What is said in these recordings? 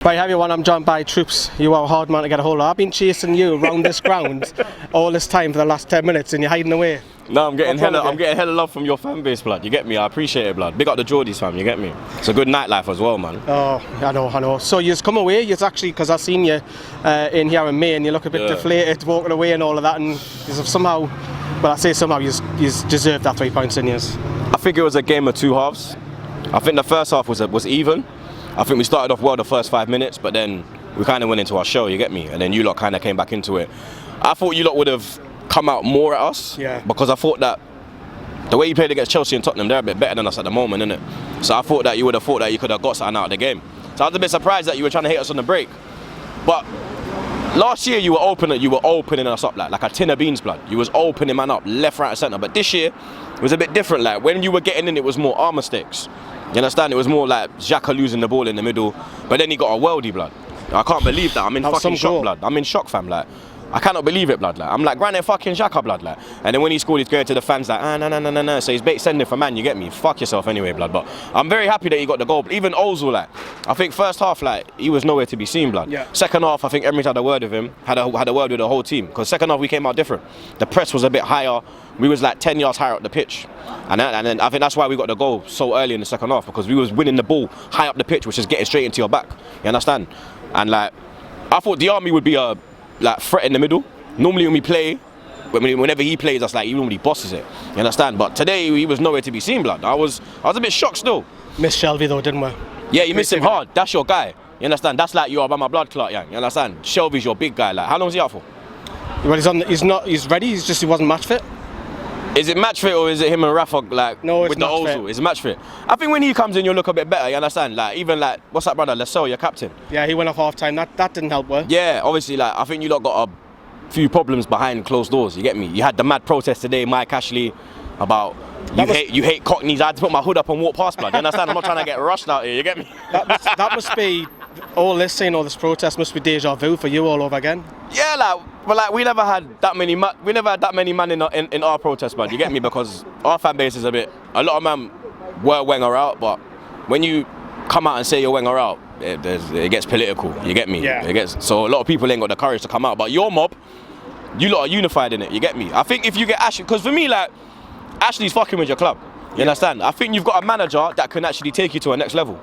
Right, everyone, I'm joined by Troopz. You are a hard man to get a hold of. I've been chasing you around this ground all this time for the last 10 minutes and you're hiding away. No, I'm getting hella love from your fan base, blood. You get me? I appreciate it, blood. Big up the Geordies, fam. You get me? It's a good nightlife as well, man. Oh, I know. So you've come away. You've actually, because I've seen you in here in May and you look a bit deflated walking away and all of that, and you've somehow, well, I say somehow, you deserved that 3 points in yours. I think it was a game of two halves. I think the first half was even. I think we started off well the first 5 minutes, but then we kind of went into our show, you get me? And then you lot kind of came back into it. I thought you lot would have come out more at us, because I thought that the way you played against Chelsea and Tottenham, they're a bit better than us at the moment, innit? So I thought that you would have thought that you could have got something out of the game. So I was a bit surprised that you were trying to hit us on the break. But last year you were opening us up like a tin of beans, blood. You was opening man up left, right and centre. But this year it was a bit different. Like when you were getting in, it was more our mistakes. You understand? It was more like Xhaka losing the ball in the middle, but then he got a worldie, blood. I can't believe that. I'm in fucking shock, blood. I'm in shock, fam. Like, I cannot believe it, blood. Like, I'm like, granted, fucking Xhaka, blood. Like, and then when he scored, he's going to the fans like, no. So he's bait sending for man. You get me? Fuck yourself anyway, blood. But I'm very happy that he got the goal. Even Ozil, like, I think first half, like, he was nowhere to be seen, blood. Yeah. Second half, I think Emery's had a word with him, had a word with the whole team. Because second half we came out different. The press was a bit higher. We was like 10 yards higher up the pitch. And then I think that's why we got the goal so early in the second half, because we was winning the ball high up the pitch, which is getting straight into your back. You understand? And like, I thought the army would be a threat in the middle. Normally when we play, whenever he plays us, like he normally bosses it. You understand? But today he was nowhere to be seen, blood. I was a bit shocked still. Missed Shelby though, didn't we? Yeah, you missed him hard. That's your guy. You understand? That's like you are by my blood clot, yeah. You understand? Shelby's your big guy. Like, how long is he out for? Well, he's ready. He wasn't match fit. Is it match fit or is it him and Rafa like no, it's with the Ozil? It's match fit. I think when he comes in, you'll look a bit better. You understand? Like even like what's that brother? Lascelles, your captain. Yeah, he went off half time. That didn't help well. Yeah, obviously, like I think you lot got a few problems behind closed doors. You get me? You had the mad protest today, Mike Ashley, about you hate Cockneys. I had to put my hood up and walk past, blood. You understand? I'm not trying to get rushed out here. You get me? That must be all this protest must be deja vu for you all over again. Yeah, but we never had that many man in our protest, man. You get me? Because our fan base is a lot of man were Wenger out, but when you come out and say you're Wenger out, it gets political. You get me? Yeah. So a lot of people ain't got the courage to come out. But your mob, you lot are unified in it. You get me? I think if you get Ashley, because for me, like Ashley's fucking with your club. You understand? I think you've got a manager that can actually take you to a next level.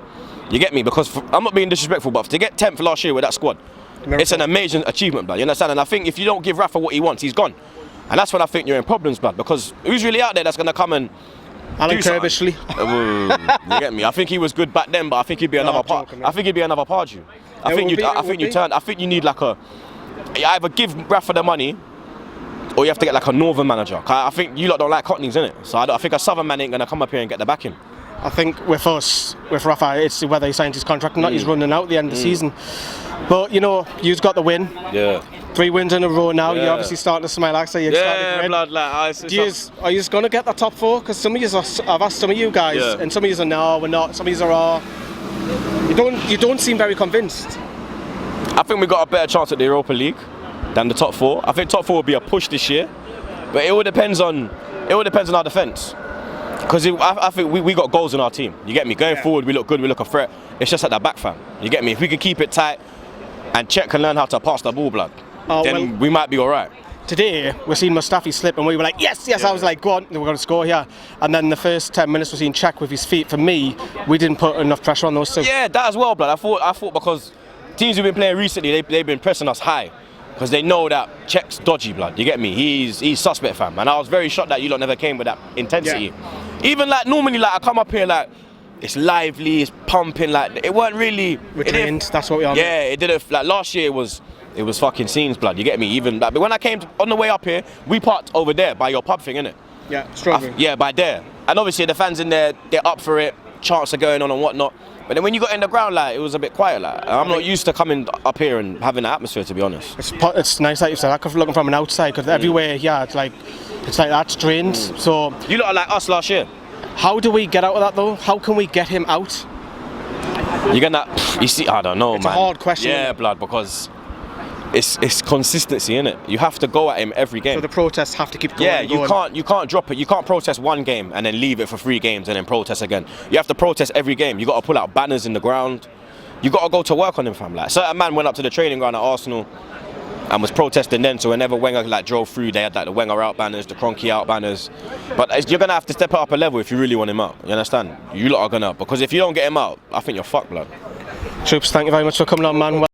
You get me? Because I'm not being disrespectful, but to get 10th last year with that squad, it's an amazing achievement, blood. You understand? And I think if you don't give Rafa what he wants, he's gone. And that's when I think you're in problems, blood. Because who's really out there that's going to come and Alan Kirbishley. You get me? I think he was good back then, but I think he'd be another part. I think he'd be another Pardew. I think you need like you either give Rafa the money, or you have to get like a northern manager. I think you lot don't like Cockneys, innit? So I think a southern man ain't going to come up here and get the backing. I think with Rafa, it's whether he signs his contract or not. He's running out at the end of the season. But you know, you've got the win. Yeah. 3 wins in a row now. Yeah. You're obviously starting to smile. Actually, you're starting to win. Blood, like, are you just going to get the top 4? Because some of you, I've asked some of you guys, and some of you are no, we're not. Some of you are. You don't seem very convinced. I think we got a better chance at the Europa League than the top 4. I think top 4 will be a push this year, but it all depends on our defence. Because I think we got goals in our team. You get me? Going forward, we look good, we look a threat. It's just at the back, fam. You get me? If we can keep it tight and Czech can learn how to pass the ball, blood, then we might be all right. Today, we're seeing Mustafi slip and we were like, yes. I was like, go on, we're going to score here. And then the first 10 minutes we're seeing Czech with his feet. For me, we didn't put enough pressure on those two. Yeah, that as well, blood. I thought because teams we've been playing recently, they've been pressing us high. Because they know that Czech's dodgy, blood. You get me? He's suspect, fam. And I was very shocked that you lot never came with that intensity. Yeah. Even like normally, like I come up here like it's lively, it's pumping. Like it weren't really. We're trained. That's what we are. Yeah, it didn't. Like last year, it was fucking scenes, blood. You get me? Even like, but when I came on the way up here, we parked over there by your pub thing, innit? Yeah, Strawberry. Yeah, by there. And obviously the fans in there, they're up for it. Chants are going on and whatnot. But then when you got in the ground, like it was a bit quiet. Like I'm not used to coming up here and having the atmosphere, to be honest. It's nice that you said that. Looking from an outside, because everywhere, it's like that drained. So you lot are like us last year. How do we get out of that though? How can we get him out? You see, I don't know, man. It's a hard question. Yeah, blood, because it's consistency, innit? You have to go at him every game. So the protests have to keep going. Yeah, you can't drop it. You can't protest one game and then leave it for 3 games and then protest again. You have to protest every game. You got to pull out banners in the ground. you got to go to work on him, fam. Like, certain man went up to the training ground at Arsenal and was protesting then, so whenever Wenger like drove through, they had like the Wenger out banners, the Kroenke out banners. But you're gonna have to step it up a level if you really want him out. You understand? You lot are gonna, because if you don't get him out, I think you're fucked, blood. Troopz, thank you very much for coming on, man.